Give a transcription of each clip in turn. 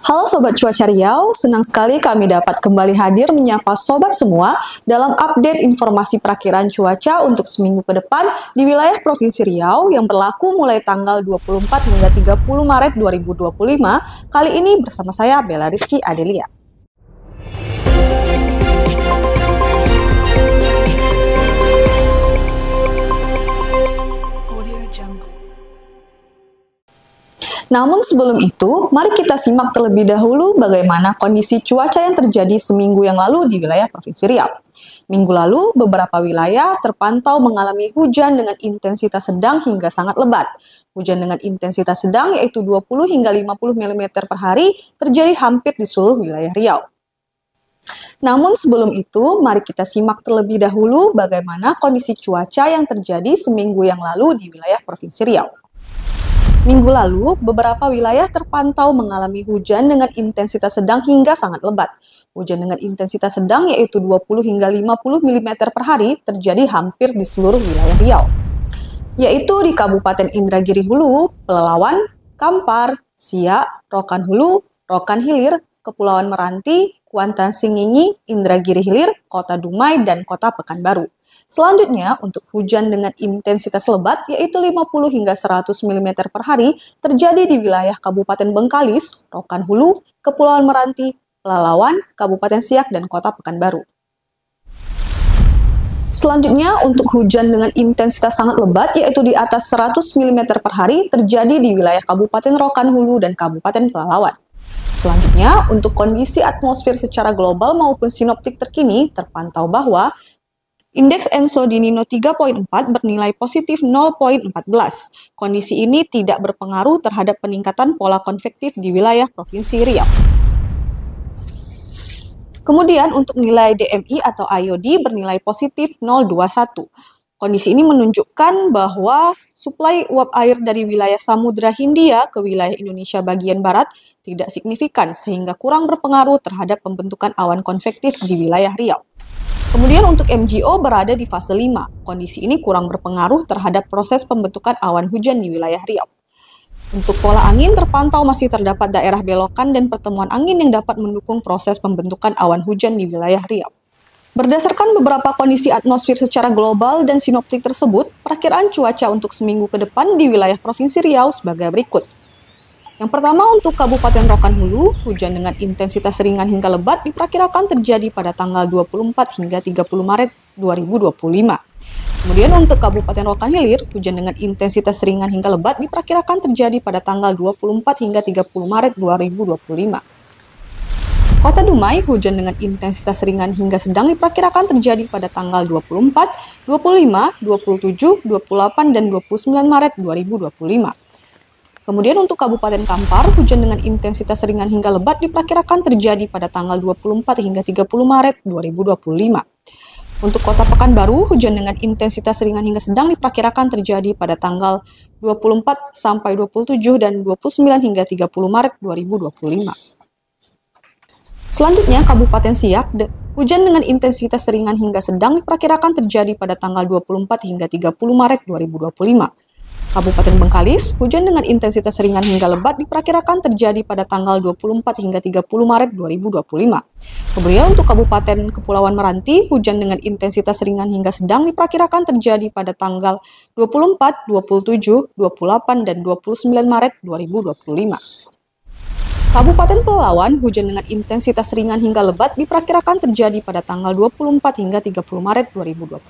Halo Sobat Cuaca Riau, senang sekali kami dapat kembali hadir menyapa Sobat semua dalam update informasi perakiran cuaca untuk seminggu ke depan di wilayah Provinsi Riau yang berlaku mulai tanggal 24 hingga 30 Maret 2025. Kali ini bersama saya Bella Rizky Adelia. Namun sebelum itu, mari kita simak terlebih dahulu bagaimana kondisi cuaca yang terjadi seminggu yang lalu di wilayah Provinsi Riau. Minggu lalu, beberapa wilayah terpantau mengalami hujan dengan intensitas sedang hingga sangat lebat. Hujan dengan intensitas sedang yaitu 20 hingga 50 mm per hari terjadi hampir di seluruh wilayah Riau. Namun sebelum itu, mari kita simak terlebih dahulu bagaimana kondisi cuaca yang terjadi seminggu yang lalu di wilayah Provinsi Riau. Minggu lalu, beberapa wilayah terpantau mengalami hujan dengan intensitas sedang hingga sangat lebat. Hujan dengan intensitas sedang yaitu 20 hingga 50 mm per hari terjadi hampir di seluruh wilayah Riau, yaitu di Kabupaten Indragiri Hulu, Pelalawan, Kampar, Siak, Rokan Hulu, Rokan Hilir, Kepulauan Meranti, Kuantan Singingi, Indragiri Hilir, Kota Dumai, dan Kota Pekanbaru. Selanjutnya, untuk hujan dengan intensitas lebat yaitu 50 hingga 100 mm per hari terjadi di wilayah Kabupaten Bengkalis, Rokan Hulu, Kepulauan Meranti, Pelalawan, Kabupaten Siak, dan Kota Pekanbaru. Selanjutnya, untuk hujan dengan intensitas sangat lebat yaitu di atas 100 mm per hari terjadi di wilayah Kabupaten Rokan Hulu dan Kabupaten Pelalawan. Selanjutnya, untuk kondisi atmosfer secara global maupun sinoptik terkini terpantau bahwa Indeks ENSO di Nino 3.4 bernilai positif 0.14. Kondisi ini tidak berpengaruh terhadap peningkatan pola konvektif di wilayah Provinsi Riau. Kemudian untuk nilai DMI atau IOD bernilai positif 0,21. Kondisi ini menunjukkan bahwa suplai uap air dari wilayah Samudra Hindia ke wilayah Indonesia bagian barat tidak signifikan sehingga kurang berpengaruh terhadap pembentukan awan konvektif di wilayah Riau. Kemudian untuk MGO berada di fase 5. Kondisi ini kurang berpengaruh terhadap proses pembentukan awan hujan di wilayah Riau. Untuk pola angin terpantau masih terdapat daerah belokan dan pertemuan angin yang dapat mendukung proses pembentukan awan hujan di wilayah Riau. Berdasarkan beberapa kondisi atmosfer secara global dan sinoptik tersebut, perakiraan cuaca untuk seminggu ke depan di wilayah Provinsi Riau sebagai berikut. Yang pertama, untuk Kabupaten Rokan Hulu, hujan dengan intensitas ringan hingga lebat diperkirakan terjadi pada tanggal 24 hingga 30 Maret 2025. Kemudian untuk Kabupaten Rokan Hilir, hujan dengan intensitas ringan hingga lebat diperkirakan terjadi pada tanggal 24 hingga 30 Maret 2025. Kota Dumai, hujan dengan intensitas ringan hingga sedang diperkirakan terjadi pada tanggal 24, 25, 27, 28, dan 29 Maret 2025. Kemudian untuk Kabupaten Kampar, hujan dengan intensitas ringan hingga lebat diperkirakan terjadi pada tanggal 24 hingga 30 Maret 2025. Untuk Kota Pekanbaru, hujan dengan intensitas ringan hingga sedang diperkirakan terjadi pada tanggal 24 sampai 27 dan 29 hingga 30 Maret 2025. Selanjutnya, Kabupaten Siak, hujan dengan intensitas ringan hingga sedang diperkirakan terjadi pada tanggal 24 hingga 30 Maret 2025. Kabupaten Bengkalis, hujan dengan intensitas ringan hingga lebat diperkirakan terjadi pada tanggal 24 hingga 30 Maret 2025. Kemudian untuk Kabupaten Kepulauan Meranti, hujan dengan intensitas ringan hingga sedang diperkirakan terjadi pada tanggal 24, 27, 28, dan 29 Maret 2025. Kabupaten Pelalawan, hujan dengan intensitas ringan hingga lebat diperkirakan terjadi pada tanggal 24 hingga 30 Maret 2025.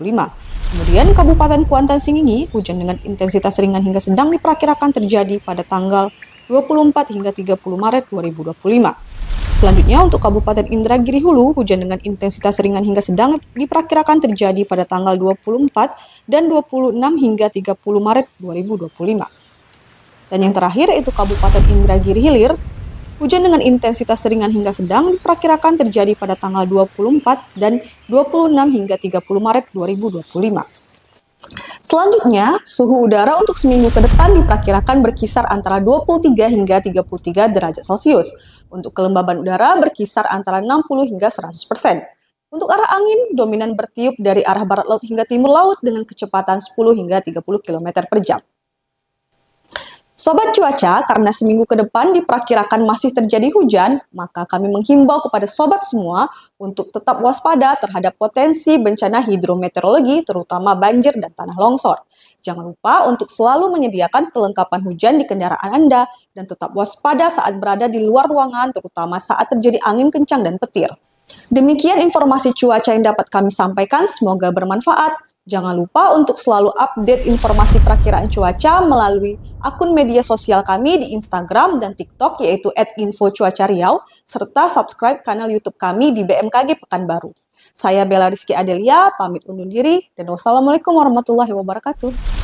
Kemudian Kabupaten Kuantan Singingi, hujan dengan intensitas ringan hingga sedang diperkirakan terjadi pada tanggal 24 hingga 30 Maret 2025. Selanjutnya untuk Kabupaten Indragiri Hulu, hujan dengan intensitas ringan hingga sedang diperkirakan terjadi pada tanggal 24 dan 26 hingga 30 Maret 2025. Dan yang terakhir yaitu Kabupaten Indragiri Hilir, hujan dengan intensitas ringan hingga sedang diperkirakan terjadi pada tanggal 24 dan 26 hingga 30 Maret 2025. Selanjutnya, suhu udara untuk seminggu ke depan diperkirakan berkisar antara 23 hingga 33 derajat Celcius. Untuk kelembaban udara berkisar antara 60 hingga 100%. Untuk arah angin, dominan bertiup dari arah barat laut hingga timur laut dengan kecepatan 10 hingga 30 km per jam. Sobat cuaca, karena seminggu ke depan diperkirakan masih terjadi hujan, maka kami menghimbau kepada sobat semua untuk tetap waspada terhadap potensi bencana hidrometeorologi, terutama banjir dan tanah longsor. Jangan lupa untuk selalu menyediakan perlengkapan hujan di kendaraan Anda dan tetap waspada saat berada di luar ruangan, terutama saat terjadi angin kencang dan petir. Demikian informasi cuaca yang dapat kami sampaikan, semoga bermanfaat. Jangan lupa untuk selalu update informasi perakiraan cuaca melalui akun media sosial kami di Instagram dan TikTok yaitu @infocuacariau serta subscribe kanal YouTube kami di BMKG Pekanbaru. Saya Bella Rizky Adelia, pamit undur diri dan wassalamualaikum warahmatullahi wabarakatuh.